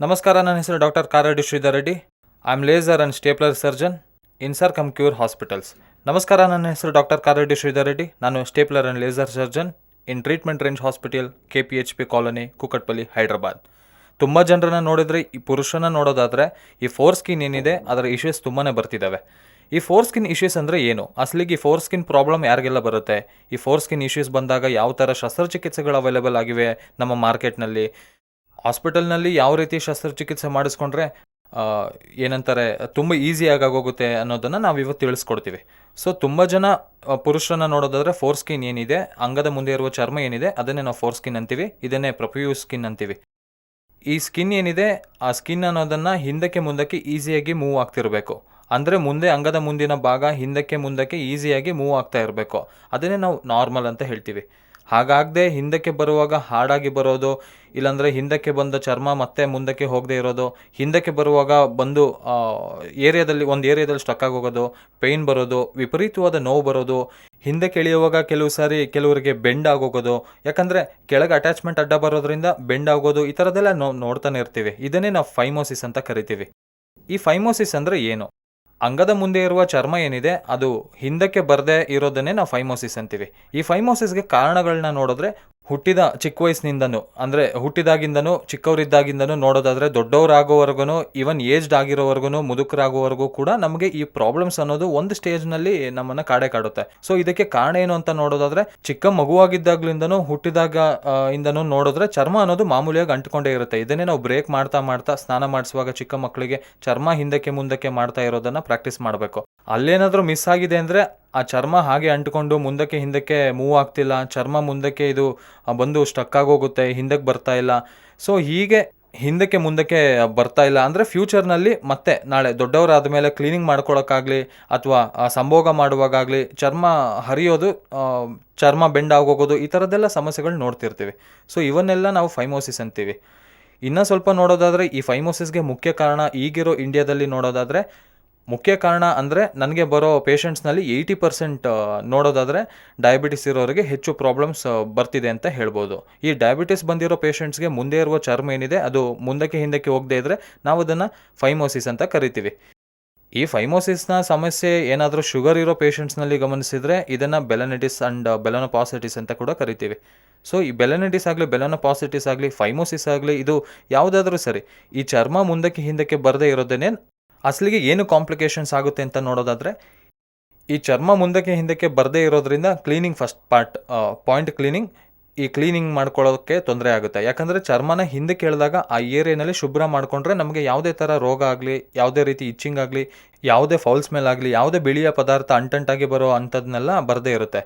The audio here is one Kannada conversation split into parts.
ನಮಸ್ಕಾರ, ನನ್ನ ಹೆಸರು doctor Karadi Sridhar Reddy. I am laser and stapler surgeon insure come cure hospitals. ನಮಸ್ಕಾರ, ನನ್ನ ಹೆಸರು ಡಾಕ್ಟರ್ ಕಾರಡಿ ಶ್ರೀಧರ್ ರೆಡ್ಡಿ. ನಾನು stapler and laser surgeon in treatment range hospital, KPHP colony, Kukatpally, Hyderabad. ತುಂಬ ಜನರನ್ನ ನೋಡಿದರೆ, ಈ ಪುರುಷನ ನೋಡೋದಾದರೆ ಈ ಫೋರ್ ಸ್ಕಿನ್ ಏನಿದೆ ಅದರ ಇಶ್ಯೂಸ್ ತುಂಬಾ ಬರ್ತಿದ್ದಾವೆ. ಈ ಫೋರ್ ಸ್ಕಿನ್ ಇಶ್ಯೂಸ್ ಅಂದರೆ ಏನು, ಅಸಲಿಗೆ ಈ ಫೋರ್ ಸ್ಕಿನ್ ಪ್ರಾಬ್ಲಮ್ ಯಾರಿಗೆಲ್ಲ ಬರುತ್ತೆ, ಈ ಫೋರ್ ಸ್ಕಿನ್ ಇಶ್ಯೂಸ್ ಬಂದಾಗ ಯಾವ ಥರ ಶಸ್ತ್ರಚಿಕಿತ್ಸೆಗಳು ಅವೈಲೇಬಲ್ ಆಗಿವೆ ನಮ್ಮ ಮಾರ್ಕೆಟ್ನಲ್ಲಿ, ಹಾಸ್ಪಿಟಲ್ನಲ್ಲಿ ಯಾವ ರೀತಿ ಶಸ್ತ್ರಚಿಕಿತ್ಸೆ ಮಾಡಿಸ್ಕೊಂಡ್ರೆ ಏನಂತಾರೆ ತುಂಬ ಈಸಿಯಾಗಿ ಆಗೋಗುತ್ತೆ ಅನ್ನೋದನ್ನು ನಾವು ಇವತ್ತು ತಿಳಿಸ್ಕೊಡ್ತೀವಿ. ಸೊ ತುಂಬ ಜನ ಪುರುಷರನ್ನ ನೋಡೋದಾದರೆ ಫೋರ್ ಸ್ಕಿನ್ ಏನಿದೆ, ಅಂಗದ ಮುಂದೆ ಇರುವ ಚರ್ಮ ಏನಿದೆ ಅದನ್ನೇ ನಾವು ಫೋರ್ ಸ್ಕಿನ್ ಅಂತೀವಿ. ಇದನ್ನೇ ಪ್ರೊಫ್ಯೂಸ್ ಸ್ಕಿನ್ ಅಂತೀವಿ. ಈ ಸ್ಕಿನ್ ಏನಿದೆ, ಆ ಸ್ಕಿನ್ ಅನ್ನೋದನ್ನು ಹಿಂದಕ್ಕೆ ಮುಂದಕ್ಕೆ ಈಸಿಯಾಗಿ ಮೂವ್ ಆಗ್ತಿರಬೇಕು. ಅಂದರೆ ಮುಂದೆ ಅಂಗದ ಮುಂದಿನ ಭಾಗ ಹಿಂದಕ್ಕೆ ಮುಂದಕ್ಕೆ ಈಸಿಯಾಗಿ ಮೂವ್ ಆಗ್ತಾ ಇರಬೇಕು. ಅದನ್ನೇ ನಾವು ನಾರ್ಮಲ್ ಅಂತ ಹೇಳ್ತೀವಿ. ಹಾಗಾಗದೆ ಹಿಂದಕ್ಕೆ ಬರುವಾಗ ಹಾಡಾಗಿ ಬರೋದು, ಇಲ್ಲಾಂದರೆ ಹಿಂದಕ್ಕೆ ಬಂದ ಚರ್ಮ ಮತ್ತೆ ಮುಂದಕ್ಕೆ ಹೋಗದೆ ಇರೋದು, ಹಿಂದಕ್ಕೆ ಬರುವಾಗ ಬಂದು ಒಂದು ಏರಿಯಾದಲ್ಲಿ ಸ್ಟಕ್ ಆಗೋಗೋದು, ಪೇಯ್ನ್ ಬರೋದು, ವಿಪರೀತವಾದ ನೋವು ಬರೋದು, ಹಿಂದಕ್ಕೆ ಇಳಿಯುವಾಗ ಕೆಲವು ಸಾರಿ ಕೆಲವರಿಗೆ ಬೆಂಡ್ ಆಗೋಗೋದು, ಯಾಕಂದರೆ ಕೆಳಗೆ ಅಟ್ಯಾಚ್ಮೆಂಟ್ ಅಡ್ಡ ಬರೋದ್ರಿಂದ ಬೆಂಡ್ ಆಗೋದು, ಈ ಥರದ್ದೆಲ್ಲ ನೋಡ್ತಾನೆ ಇರ್ತೀವಿ. ಇದನ್ನೇ ನಾವು ಫೈಮೋಸಿಸ್ ಅಂತ ಕರಿತೀವಿ. ಈ ಫೈಮೋಸಿಸ್ ಅಂದರೆ ಏನು? ಅಂಗದ ಮುಂದೆ ಇರುವ ಚರ್ಮ ಏನಿದೆ ಅದು ಹಿಂದಕ್ಕೆ ಬರದೇ ಇರೋದನ್ನೇ ನಾವು ಫೈಮೋಸಿಸ್ ಅಂತೀವಿ. ಈ ಫೈಮೋಸಿಸ್ಗೆ ಕಾರಣಗಳನ್ನ ನೋಡಿದ್ರೆ, ಹುಟ್ಟಿದ ಚಿಕ್ಕ ವಯಸ್ಸಿನಿಂದನೂ, ಅಂದರೆ ಹುಟ್ಟಿದಾಗಿಂದನೂ ಚಿಕ್ಕವರಿದ್ದಾಗಿಂದನೂ ನೋಡೋದಾದರೆ ದೊಡ್ಡವರಾಗೋವರೆಗೂ, ಈವನ್ ಏಜ್ಡ್ ಆಗಿರೋವರೆಗೂ, ಮುದುಕರಾಗೋವರೆಗೂ ಕೂಡ ನಮಗೆ ಈ ಪ್ರಾಬ್ಲಮ್ಸ್ ಅನ್ನೋದು ಒಂದು ಸ್ಟೇಜ್ನಲ್ಲಿ ನಮ್ಮನ್ನು ಕಾಡುತ್ತೆ. ಸೊ ಇದಕ್ಕೆ ಕಾರಣ ಏನು ಅಂತ ನೋಡೋದಾದರೆ, ಚಿಕ್ಕ ಮಗುವಾಗಿದ್ದಾಗ್ಲಿಂದನೂ ಹುಟ್ಟಿದಾಗ ಇಂದನೂ ನೋಡಿದ್ರೆ ಚರ್ಮ ಅನ್ನೋದು ಮಾಮೂಲಿಯಾಗಿ ಅಂಟ್ಕೊಂಡೇ ಇರುತ್ತೆ. ಇದನ್ನೇ ನಾವು ಬ್ರೇಕ್ ಮಾಡ್ತಾ ಮಾಡ್ತಾ ಸ್ನಾನ ಮಾಡಿಸುವಾಗ ಚಿಕ್ಕ ಮಕ್ಕಳಿಗೆ ಚರ್ಮ ಹಿಂದಕ್ಕೆ ಮುಂದಕ್ಕೆ ಮಾಡ್ತಾ ಇರೋದನ್ನು ಪ್ರಾಕ್ಟೀಸ್ ಮಾಡಬೇಕು. ಅಲ್ಲೇನಾದರೂ ಮಿಸ್ ಆಗಿದೆ ಅಂದರೆ ಆ ಚರ್ಮ ಹಾಗೆ ಅಂಟ್ಕೊಂಡು ಮುಂದಕ್ಕೆ ಹಿಂದಕ್ಕೆ ಮೂವ್ ಆಗ್ತಿಲ್ಲ, ಚರ್ಮ ಮುಂದಕ್ಕೆ ಇದು ಬಂದು ಸ್ಟಕ್ ಆಗೋಗುತ್ತೆ, ಹಿಂದಕ್ಕೆ ಬರ್ತಾ ಇಲ್ಲ. ಸೊ ಹೀಗೆ ಹಿಂದಕ್ಕೆ ಮುಂದಕ್ಕೆ ಬರ್ತಾ ಇಲ್ಲ ಅಂದರೆ ಫ್ಯೂಚರ್ನಲ್ಲಿ ಮತ್ತೆ ನಾಳೆ ದೊಡ್ಡವರಾದ ಮೇಲೆ ಕ್ಲೀನಿಂಗ್ ಮಾಡ್ಕೊಳ್ಳೋಕ್ಕಾಗಲಿ ಅಥವಾ ಸಂಭೋಗ ಮಾಡುವಾಗಲಿ ಚರ್ಮ ಹರಿಯೋದು, ಚರ್ಮ ಬೆಂಡ್ ಆಗೋಗೋದು, ಈ ಥರದ್ದೆಲ್ಲ ಸಮಸ್ಯೆಗಳು ನೋಡ್ತಿರ್ತೀವಿ. ಸೊ ಇವನ್ನೆಲ್ಲ ನಾವು ಫೈಮೋಸಿಸ್ ಅಂತೀವಿ. ಇನ್ನೂ ಸ್ವಲ್ಪ ನೋಡೋದಾದರೆ, ಈ ಫೈಮೋಸಿಸ್ಗೆ ಮುಖ್ಯ ಕಾರಣ ಈಗಿರೋ ಇಂಡಿಯಾದಲ್ಲಿ ನೋಡೋದಾದರೆ, ಮುಖ್ಯ ಕಾರಣ ಅಂದರೆ ನನಗೆ ಬರೋ ಪೇಷಂಟ್ಸ್ನಲ್ಲಿ 80% ನೋಡೋದಾದರೆ ಡಯಾಬಿಟಿಸ್ ಇರೋರಿಗೆ ಹೆಚ್ಚು ಪ್ರಾಬ್ಲಮ್ಸ್ ಬರ್ತಿದೆ ಅಂತ ಹೇಳ್ಬೋದು. ಈ ಡಯಾಬಿಟಿಸ್ ಬಂದಿರೋ ಪೇಷಂಟ್ಸ್ಗೆ ಮುಂದೆ ಇರುವ ಚರ್ಮ ಏನಿದೆ ಅದು ಮುಂದಕ್ಕೆ ಹಿಂದಕ್ಕೆ ಹೋಗದೇ ಇದ್ದರೆ ನಾವು ಅದನ್ನು ಫೈಮೋಸಿಸ್ ಅಂತ ಕರಿತೀವಿ. ಈ ಫೈಮೋಸಿಸ್ನ ಸಮಸ್ಯೆ ಏನಾದರೂ ಶುಗರ್ ಇರೋ ಪೇಷಂಟ್ಸ್ನಲ್ಲಿ ಗಮನಿಸಿದರೆ ಇದನ್ನು ಬೆಲನೈಟಿಸ್ ಆ್ಯಂಡ್ ಬೆಲನೋಪಾಸಿಟಿಸ್ ಅಂತ ಕೂಡ ಕರಿತೀವಿ. ಸೊ ಈ ಬೆಲನೈಟಿಸ್ ಆಗಲಿ, ಬೆಲನೋಪಾಸಿಟಿಸ್ ಆಗಲಿ, ಫೈಮೋಸಿಸ್ ಆಗಲಿ, ಇದು ಯಾವುದಾದ್ರೂ ಸರಿ, ಈ ಚರ್ಮ ಮುಂದಕ್ಕೆ ಹಿಂದಕ್ಕೆ ಬರದೇ ಇರೋದನ್ನೇ ಅಸಲಿಗೆ ಏನು ಕಾಂಪ್ಲಿಕೇಶನ್ಸ್ ಆಗುತ್ತೆ ಅಂತ ನೋಡೋದಾದರೆ, ಈ ಚರ್ಮ ಮುಂದಕ್ಕೆ ಹಿಂದಕ್ಕೆ ಬರದೇ ಇರೋದ್ರಿಂದ ಕ್ಲೀನಿಂಗ್ ಫಸ್ಟ್ ಪಾಯಿಂಟ್ ಕ್ಲೀನಿಂಗ್, ಈ ಕ್ಲೀನಿಂಗ್ ಮಾಡ್ಕೊಳ್ಳೋಕ್ಕೆ ತೊಂದರೆ ಆಗುತ್ತೆ. ಯಾಕಂದರೆ ಚರ್ಮನ ಹಿಂದಕ್ಕೆ ಎಳೆದಾಗ ಆ ಏರಿಯಾನಲ್ಲಿ ಶುಭ್ರ ಮಾಡಿಕೊಂಡ್ರೆ ನಮಗೆ ಯಾವುದೇ ಥರ ರೋಗ ಆಗಲಿ, ಯಾವುದೇ ರೀತಿ ಇಚ್ಚಿಂಗ್ ಆಗಲಿ, ಯಾವುದೇ ಫೌಲ್ ಸ್ಮೆಲ್ ಆಗಲಿ, ಯಾವುದೇ ಬಿಳಿಯ ಪದಾರ್ಥ ಅಂಟಂಟಾಗಿ ಬರೋ ಅಂಥದ್ದನ್ನೆಲ್ಲ ಬರದೇ ಇರುತ್ತೆ.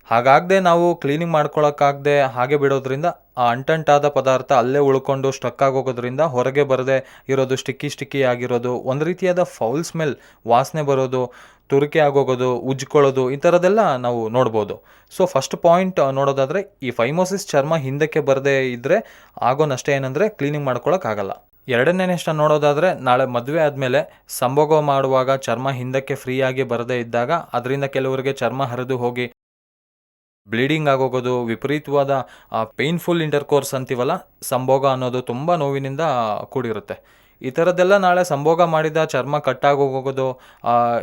ಹಾಗಾಗದೆ ನಾವು ಕ್ಲೀನಿಂಗ್ ಮಾಡ್ಕೊಳ್ಳೋಕ್ಕಾಗದೆ ಹಾಗೆ ಬಿಡೋದ್ರಿಂದ ಆ ಅಂಟಂಟಾದ ಪದಾರ್ಥ ಅಲ್ಲೇ ಉಳ್ಕೊಂಡು ಸ್ಟಕ್ ಆಗೋಗೋದ್ರಿಂದ ಹೊರಗೆ ಬರದೆ ಇರೋದು, ಸ್ಟಿಕ್ಕಿ ಆಗಿರೋದು, ಒಂದು ರೀತಿಯಾದ ಫೌಲ್ ಸ್ಮೆಲ್, ವಾಸನೆ ಬರೋದು, ತುರಿಕೆ ಆಗೋಗೋದು, ಉಜ್ಕೊಳ್ಳೋದು, ಈ ಥರದ್ದೆಲ್ಲ ನಾವು ನೋಡ್ಬೋದು. ಸೊ ಫಸ್ಟ್ ಪಾಯಿಂಟ್ ನೋಡೋದಾದರೆ, ಈ ಫೈಮೋಸಿಸ್ ಚರ್ಮ ಹಿಂದಕ್ಕೆ ಬರದೇ ಇದ್ದರೆ ಆಗೋ ನಷ್ಟ ಏನಂದರೆ ಕ್ಲೀನಿಂಗ್ ಮಾಡ್ಕೊಳ್ಳೋಕ್ಕಾಗಲ್ಲ. ಎರಡನೇ ನಷ್ಟ ನೋಡೋದಾದರೆ, ನಾಳೆ ಮದುವೆ ಆದಮೇಲೆ ಸಂಭೋಗ ಮಾಡುವಾಗ ಚರ್ಮ ಹಿಂದಕ್ಕೆ ಫ್ರೀಯಾಗಿ ಬರದೇ ಇದ್ದಾಗ ಅದರಿಂದ ಕೆಲವರಿಗೆ ಚರ್ಮ ಹರಿದು ಹೋಗಿ ಬ್ಲೀಡಿಂಗ್ ಆಗೋಗೋದು, ವಿಪರೀತವಾದ ಪೇಯ್ನ್ಫುಲ್ ಇಂಟರ್ಕೋರ್ಸ್ ಅಂತೀವಲ್ಲ, ಸಂಭೋಗ ಅನ್ನೋದು ತುಂಬ ನೋವಿನಿಂದ ಕೂಡಿರುತ್ತೆ. ಈ ಥರದ್ದೆಲ್ಲ ನಾಳೆ ಸಂಭೋಗ ಮಾಡಿದ ಚರ್ಮ ಕಟ್ಟಾಗೋಗೋದು,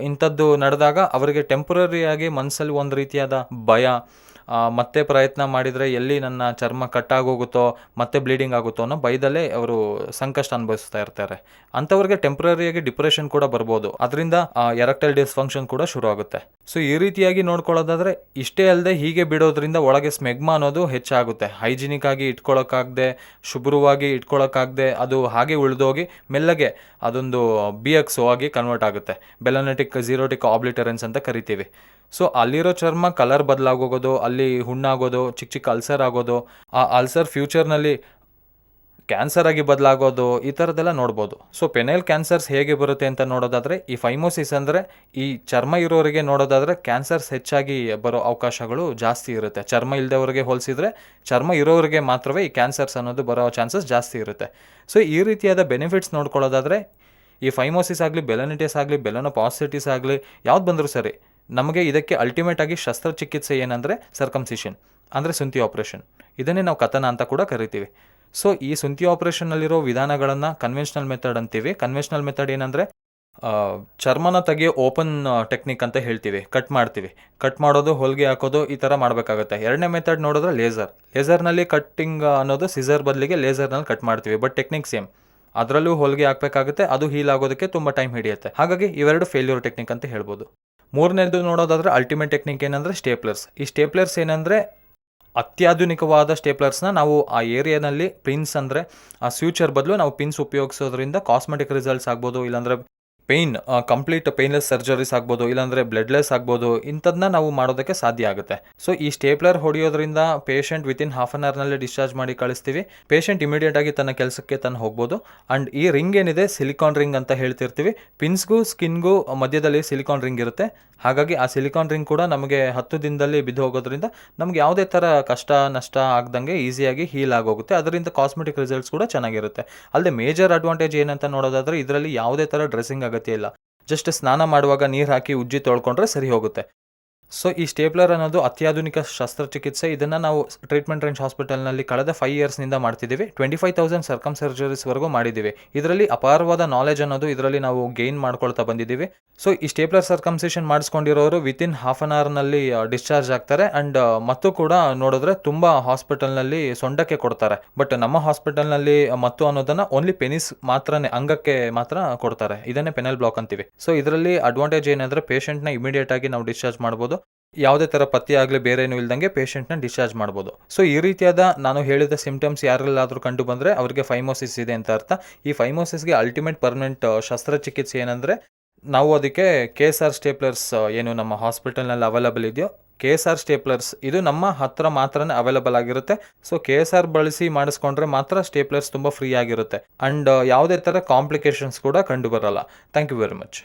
ಇಂಥದ್ದು ನಡೆದಾಗ ಅವರಿಗೆ ಟೆಂಪ್ರರಿಯಾಗಿ ಮನಸ್ಸಲ್ಲಿ ಒಂದು ರೀತಿಯಾದ ಭಯ, ಮತ್ತೆ ಪ್ರಯತ್ನ ಮಾಡಿದರೆ ಎಲ್ಲಿ ನನ್ನ ಚರ್ಮ ಕಟ್ಟಾಗೋಗುತ್ತೋ ಮತ್ತೆ ಬ್ಲೀಡಿಂಗ್ ಆಗುತ್ತೋ ಅನ್ನೋ ಭಯದಲ್ಲೇ ಅವರು ಸಂಕಷ್ಟ ಅನುಭವಿಸ್ತಾ ಇರ್ತಾರೆ. ಅಂಥವ್ರಿಗೆ ಟೆಂಪ್ರರಿಯಾಗಿ ಡಿಪ್ರೆಷನ್ ಕೂಡ ಬರ್ಬೋದು. ಅದರಿಂದ ಎರೆಕ್ಟೈಲ್ ಡಿಸ್ಫಂಕ್ಷನ್ ಕೂಡ ಶುರು ಆಗುತ್ತೆ. ಸೊ ಈ ರೀತಿಯಾಗಿ ನೋಡ್ಕೊಳ್ಳೋದಾದರೆ, ಇಷ್ಟೇ ಅಲ್ಲದೆ ಹೀಗೆ ಬಿಡೋದ್ರಿಂದ ಒಳಗೆ ಸ್ಮೆಗ್ಮಾ ಅನ್ನೋದು ಹೆಚ್ಚಾಗುತ್ತೆ. ಹೈಜಿನಿಕ್ ಆಗಿ ಇಟ್ಕೊಳ್ಳೋಕ್ಕಾಗದೆ, ಶುಭ್ರವಾಗಿ ಇಟ್ಕೊಳ್ಳೋಕ್ಕಾಗದೆ ಅದು ಹಾಗೆ ಉಳಿದೋಗಿ ಮೆಲ್ಲಗೆ ಅದೊಂದು BXO ಆಗಿ ಕನ್ವರ್ಟ್ ಆಗುತ್ತೆ. ಬೆಲನೈಟಿಕ್ ಝೀರೋಟಿಕ್ ಆಬ್ಲಿಟರೆನ್ಸ್ ಅಂತ ಕರಿತೀವಿ. ಸೊ ಅಲ್ಲಿರೋ ಚರ್ಮ ಕಲರ್ ಬದಲಾಗೋಗೋದು, ಅಲ್ಲಿ ಹುಣ್ಣಾಗೋದು, ಚಿಕ್ಕ ಅಲ್ಸರ್ ಆಗೋದು, ಆ ಅಲ್ಸರ್ ಫ್ಯೂಚರ್ನಲ್ಲಿ ಕ್ಯಾನ್ಸರ್ ಆಗಿ ಬದಲಾಗೋದು, ಈ ಥರದ್ದೆಲ್ಲ ನೋಡ್ಬೋದು. ಸೊ ಪೆನೈಲ್ ಕ್ಯಾನ್ಸರ್ಸ್ ಹೇಗೆ ಬರುತ್ತೆ ಅಂತ ನೋಡೋದಾದರೆ, ಈ ಫೈಮೋಸಿಸ್ ಅಂದರೆ ಈ ಚರ್ಮ ಇರೋರಿಗೆ ನೋಡೋದಾದರೆ ಕ್ಯಾನ್ಸರ್ಸ್ ಹೆಚ್ಚಾಗಿ ಬರೋ ಅವಕಾಶಗಳು ಜಾಸ್ತಿ ಇರುತ್ತೆ. ಚರ್ಮ ಇಲ್ಲದವರಿಗೆ ಹೋಲಿಸಿದರೆ ಚರ್ಮ ಇರೋರಿಗೆ ಮಾತ್ರವೇ ಈ ಕ್ಯಾನ್ಸರ್ಸ್ ಅನ್ನೋದು ಬರೋ ಚಾನ್ಸಸ್ ಜಾಸ್ತಿ ಇರುತ್ತೆ. ಸೊ ಈ ರೀತಿಯಾದ ಬೆನಿಫಿಟ್ಸ್ ನೋಡ್ಕೊಳ್ಳೋದಾದರೆ, ಈ ಫೈಮೋಸಿಸ್ ಆಗಲಿ, ಬೆಲನೈಟಿಸ್ ಆಗಲಿ, ಬೆಲನೋಪಾಸಿಟಿಸ್ ಆಗಲಿ, ಯಾವ್ದು ಬಂದರೂ ಸರಿ, ನಮಗೆ ಇದಕ್ಕೆ ಅಲ್ಟಿಮೇಟ್ ಆಗಿ ಶಸ್ತ್ರಚಿಕಿತ್ಸೆ ಏನಂದರೆ ಸರ್ಕಮ್ಸಿಷನ್, ಅಂದರೆ ಸುಂತಿ ಆಪ್ರೇಷನ್. ಇದನ್ನೇ ನಾವು ಕಥನ ಅಂತ ಕೂಡ ಕರಿತೀವಿ. ಸೊ ಈ ಸುಂತಿ ಆಪರೇಷನ್ನಲ್ಲಿರೋ ವಿಧಾನಗಳನ್ನು ಕನ್ವೆನ್ಷನಲ್ ಮೆಥಡ್ ಅಂತೀವಿ. ಕನ್ವೆನ್ಷನಲ್ ಮೆಥಡ್ ಏನಂದರೆ ಚರ್ಮನ ತೆಗೆಯೋ ಓಪನ್ ಟೆಕ್ನಿಕ್ ಅಂತ ಹೇಳ್ತೀವಿ. ಕಟ್ ಮಾಡ್ತೀವಿ, ಕಟ್ ಮಾಡೋದು, ಹೊಲಿಗೆ ಹಾಕೋದು, ಈ ಥರ ಮಾಡಬೇಕಾಗುತ್ತೆ. ಎರಡನೇ ಮೆಥಡ್ ನೋಡಿದ್ರೆ ಲೇಸರ್ನಲ್ಲಿ ಕಟ್ಟಿಂಗ್ ಅನ್ನೋದು ಸಿಸರ್ ಬದಲಿಗೆ ಲೇಸರ್ನಲ್ಲಿ ಕಟ್ ಮಾಡ್ತೀವಿ, ಬಟ್ ಟೆಕ್ನಿಕ್ ಸೇಮ್. ಅದರಲ್ಲೂ ಹೊಲಿಗೆ ಹಾಕಬೇಕಾಗುತ್ತೆ, ಅದು ಹೀಲ್ ಆಗೋದಕ್ಕೆ ತುಂಬ ಟೈಮ್ ಹಿಡಿಯುತ್ತೆ. ಹಾಗಾಗಿ ಇವೆರಡು ಫೇಲ್ಯೂರ್ ಟೆಕ್ನಿಕ್ ಅಂತ ಹೇಳ್ಬೋದು. ಮೂರನೇದು ನೋಡೋದಾದರೆ ಅಲ್ಟಿಮೇಟ್ ಟೆಕ್ನಿಕ್ ಏನಂದರೆ ಸ್ಟೇಪ್ಲರ್ಸ್. ಈ ಸ್ಟೇಪ್ಲರ್ಸ್ ಏನಂದರೆ ಅತ್ಯಾಧುನಿಕವಾದ ಸ್ಟೇಪ್ಲರ್ಸ್ನ ನಾವು ಆ ಏರಿಯಾನಲ್ಲಿ ಪಿನ್ಸ್ ಅಂದರೆ ಆ ಸ್ಯೂಚರ್ ಬದಲು ನಾವು ಪಿನ್ಸ್ ಉಪಯೋಗಿಸೋದ್ರಿಂದ ಕಾಸ್ಮೆಟಿಕ್ ರಿಸಲ್ಟ್ಸ್ ಆಗ್ಬೋದು, ಇಲ್ಲಾಂದರೆ ಕಂಪ್ಲೀಟ್ ಪೇನ್ಲೆಸ್ ಸರ್ಜರೀಸ್ ಆಗ್ಬೋದು, ಇಲ್ಲಾಂದರೆ ಬ್ಲಡ್ಲೆಸ್ ಆಗ್ಬೋದು, ಇಂಥದನ್ನ ನಾವು ಮಾಡೋದಕ್ಕೆ ಸಾಧ್ಯ ಆಗುತ್ತೆ. ಸೊ ಈ ಸ್ಟೇಪ್ಲರ್ ಹೊಡೆಯೋದ್ರಿಂದ ಪೇಷಂಟ್ ವಿತಿನ್ ಹಾಫ್ ಆನ್ ಅವರ್ನಲ್ಲಿ ಡಿಸ್ಚಾರ್ಜ್ ಮಾಡಿ ಕಳಿಸ್ತೀವಿ. ಪೇಷಂಟ್ ಇಮಿಡಿಯೇಟ್ ಆಗಿ ತನ್ನ ಕೆಲಸಕ್ಕೆ ತಾನು ಹೋಗ್ಬೋದು. ಆ್ಯಂಡ್ ಈ ರಿಂಗ್ ಏನಿದೆ ಸಿಲಿಕಾನ್ ರಿಂಗ್ ಅಂತ ಹೇಳ್ತಿರ್ತೀವಿ. ಪಿನ್ಸ್ಗೂ ಸ್ಕಿನ್ಗೂ ಮಧ್ಯದಲ್ಲಿ ಸಿಲಿಕಾನ್ ರಿಂಗ್ ಇರುತ್ತೆ. ಹಾಗಾಗಿ ಆ ಸಿಲಿಕಾನ್ ರಿಂಗ್ ಕೂಡ ನಮಗೆ 10 ದಿನದಲ್ಲಿ ಬಿದ್ದು ಹೋಗೋದ್ರಿಂದ ನಮ್ಗೆ ಯಾವುದೇ ಥರ ಕಷ್ಟ ನಷ್ಟ ಆಗ್ದಂಗೆ ಈಸಿಯಾಗಿ ಹೀಲ್ ಆಗೋಗುತ್ತೆ. ಅದರಿಂದ ಕಾಸ್ಮೆಟಿಕ್ ರಿಸಲ್ಟ್ಸ್ ಕೂಡ ಚೆನ್ನಾಗಿರುತ್ತೆ. ಅಲ್ಲದೆ ಮೇಜರ್ ಅಡ್ವಾಂಟೇಜ್ ಏನಂತ ನೋಡೋದಾದರೆ ಇದರಲ್ಲಿ ಯಾವುದೇ ಥರ ಡ್ರೆಸ್ಸಿಂಗ್ ಅಗತ್ಯ ಇಲ್ಲ. ಜಸ್ಟ್ ಸ್ನಾನ ಮಾಡುವಾಗ ನೀರು ಹಾಕಿ ಉಜ್ಜಿ ತೊಳ್ಕೊಂಡ್ರೆ ಸರಿ ಹೋಗುತ್ತೆ. ಸೊ ಈ ಸ್ಟೇಪ್ಲರ್ ಅನ್ನೋದು ಅತ್ಯಾಧುನಿಕ ಶಸ್ತ್ರಚಿಕಿತ್ಸೆ. ಇದನ್ನು ನಾವು ಟ್ರೀಟ್ಮೆಂಟ್ ರೇಂಜ್ ಹಾಸ್ಪಿಟಲ್ನಲ್ಲಿ ಕಳೆದ 5 ಇಯರ್ಸ್ನಿಂದ ಮಾಡ್ತಿದ್ದೀವಿ. 25,000 ಸರ್ಕಮ್ ಸರ್ಜರೀಸ್ವರೆಗೂ ಮಾಡಿದ್ದೀವಿ. ಇದರಲ್ಲಿ ಅಪಾರವಾದ ನಾಲೆಜ್ ಅನ್ನೋದು ಇದರಲ್ಲಿ ನಾವು ಗೇನ್ ಮಾಡ್ಕೊಳ್ತಾ ಬಂದಿದ್ದೀವಿ. ಸೊ ಈ ಸ್ಟೇಪ್ಲರ್ ಸರ್ಕಮ್ಸಿಷನ್ ಮಾಡಿಸ್ಕೊಂಡಿರೋರು ವಿತಿನ್ ಹಾಫ್ ಆನ್ ಅವರ್ನಲ್ಲಿ ಡಿಸ್ಚಾರ್ಜ್ ಆಗ್ತಾರೆ. ಆ್ಯಂಡ್ ಮತ್ತು ಕೂಡ ನೋಡಿದ್ರೆ ತುಂಬ ಹಾಸ್ಪಿಟಲ್ನಲ್ಲಿ ಸೊಂಡಕ್ಕೆ ಕೊಡ್ತಾರೆ. ಬಟ್ ನಮ್ಮ ಹಾಸ್ಪಿಟಲ್ನಲ್ಲಿ ಮತ್ತು ಅನ್ನೋದನ್ನು ಓನ್ಲಿ ಪೆನಿಸ್ ಮಾತ್ರನೇ, ಅಂಗಕ್ಕೆ ಮಾತ್ರ ಕೊಡ್ತಾರೆ. ಇದನ್ನೇ ಪೆನಲ್ ಬ್ಲಾಕ್ ಅಂತೀವಿ. ಸೊ ಇದರಲ್ಲಿ ಅಡ್ವಾಂಟೇಜ್ ಏನಂದರೆ ಪೇಷಂಟ್ನ ಇಮಿಡಿಯೇಟ್ ಆಗಿ ನಾವು ಡಿಸ್ಚಾರ್ಜ್ ಮಾಡ್ಬೋದು. ಯಾವುದೇ ಥರ ಪತ್ತೆ ಆಗಲಿ ಬೇರೇನೂ ಇಲ್ದಂಗೆ ಪೇಷಂಟ್ನ ಡಿಸ್ಚಾರ್ಜ್ ಮಾಡ್ಬೋದು. ಸೊ ಈ ರೀತಿಯಾದ ನಾನು ಹೇಳಿದ ಸಿಂಪ್ಟಮ್ಸ್ ಯಾರೆಲ್ಲಾದರೂ ಕಂಡು ಬಂದರೆ ಅವರಿಗೆ ಫೈಮೋಸಿಸ್ ಇದೆ ಅಂತ ಅರ್ಥ. ಈ ಫೈಮೋಸಿಸ್ಗೆ ಅಲ್ಟಿಮೇಟ್ ಪರ್ಮನೆಂಟ್ ಶಸ್ತ್ರಚಿಕಿತ್ಸೆ ಏನಂದರೆ ನಾವು ಅದಕ್ಕೆ KSR ಸ್ಟೇಪ್ಲರ್ಸ್ ಏನು ನಮ್ಮ ಹಾಸ್ಪಿಟಲ್ನಲ್ಲಿ ಅವೈಲಬಲ್ ಇದೆಯೋ, KSR ಸ್ಟೇಪ್ಲರ್ಸ್ ಇದು ನಮ್ಮ ಹತ್ರ ಮಾತ್ರನೇ ಅವೈಲಬಲ್ ಆಗಿರುತ್ತೆ. ಸೊ KSR ಬಳಸಿ ಮಾಡಿಸ್ಕೊಂಡ್ರೆ ಮಾತ್ರ ಸ್ಟೇಪ್ಲರ್ಸ್ ತುಂಬ ಫ್ರೀ ಆಗಿರುತ್ತೆ. ಆ್ಯಂಡ್ ಯಾವುದೇ ಥರ ಕಾಂಪ್ಲಿಕೇಶನ್ಸ್ ಕೂಡ ಕಂಡು ಬರಲ್ಲ. Thank you very much.